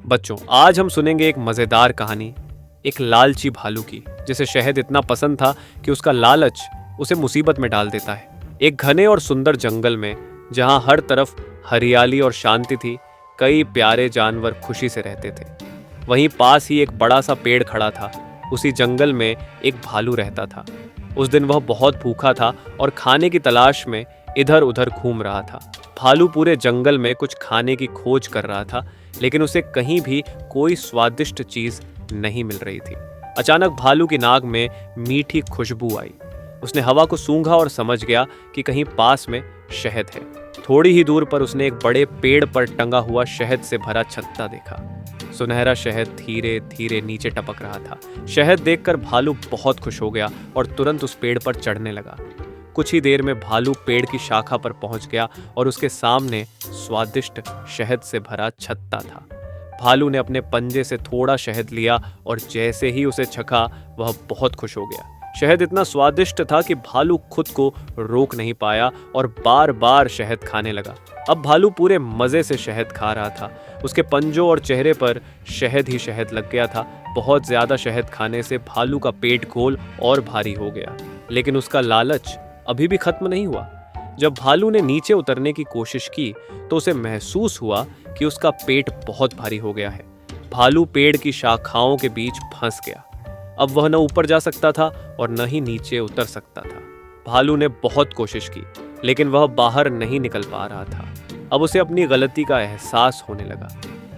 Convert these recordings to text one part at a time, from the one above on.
बच्चों, आज हम सुनेंगे एक मजेदार कहानी, एक लालची भालू की, जिसे शहद इतना पसंद था कि उसका लालच उसे मुसीबत में डाल देता है। एक घने और सुंदर जंगल में, जहां हर तरफ हरियाली और शांति थी, कई प्यारे जानवर खुशी से रहते थे। वहीं पास ही एक बड़ा सा पेड़ खड़ा था। उसी जंगल में एक भालू रहता था। उस दिन वह बहुत भूखा था और खाने की तलाश में इधर उधर घूम रहा था। भालू पूरे जंगल में कुछ खाने की खोज कर रहा था, लेकिन उसे कहीं भी कोई स्वादिष्ट चीज नहीं मिल रही थी। अचानक भालू की नाक में मीठी खुशबू आई। उसने हवा को सूंघा और समझ गया कि कहीं पास में शहद है। थोड़ी ही दूर पर उसने एक बड़े पेड़ पर टंगा हुआ शहद से भरा छत्ता देखा। सुनहरा शहद धीरे धीरे नीचे टपक रहा था। शहद देखकर भालू बहुत खुश हो गया और तुरंत उस पेड़ पर चढ़ने लगा। कुछ ही देर में भालू पेड़ की शाखा पर पहुंच गया और उसके सामने स्वादिष्ट शहद से भरा छत्ता था। भालू ने अपने पंजे से थोड़ा शहद लिया और जैसे ही उसे चखा, वह बहुत खुश हो गया। शहद इतना स्वादिष्ट था कि भालू खुद को रोक नहीं पाया और बार बार शहद खाने लगा। अब भालू पूरे मजे से शहद खा रहा था। उसके पंजों और चेहरे पर शहद ही शहद लग गया था। बहुत ज्यादा शहद खाने से भालू का पेट गोल और भारी हो गया, लेकिन उसका लालच अभी भी खत्म नहीं हुआ। जब भालू ने नीचे उतरने की कोशिश की तो उसे महसूस हुआ कि उसका पेट बहुत भारी हो गया है। भालू पेड़ की शाखाओं के बीच फंस गया। अब वह न ऊपर जा सकता था और न ही नीचे उतर सकता था। भालू ने बहुत कोशिश की, लेकिन वह बाहर नहीं निकल पा रहा था। अब उसे अपनी गलती का एहसास होने लगा।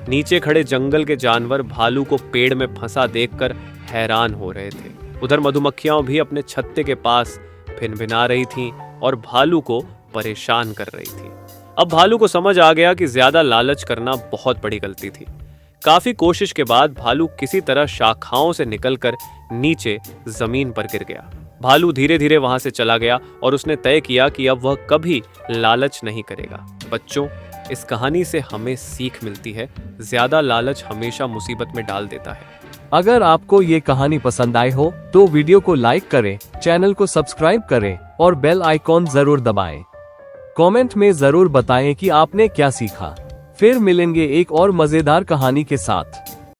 नीचे खड़े जंगल के जानवर भालू को पेड़ में फंसा देखकर हैरान हो रहे थे। उधर मधुमक्खियां भी अपने छत्ते के पास भिनभिना रही थीं और भालू को परेशान कर रही थी। अब भालू को समझ आ गया कि ज्यादा लालच करना बहुत बड़ी गलती थी। काफी कोशिश के बाद भालू किसी तरह शाखाओं से निकलकर नीचे जमीन पर गिर गया। भालू धीरे धीरे वहां से चला गया और उसने तय किया कि अब वह कभी लालच नहीं करेगा। बच्चों, इस कहानी से हमें सीख मिलती है, ज्यादा लालच हमेशा मुसीबत में डाल देता है। अगर आपको ये कहानी पसंद आई हो तो वीडियो को लाइक करें, चैनल को सब्सक्राइब करें और बेल आइकॉन जरूर दबाएं। कमेंट में जरूर बताएं कि आपने क्या सीखा। फिर मिलेंगे एक और मजेदार कहानी के साथ।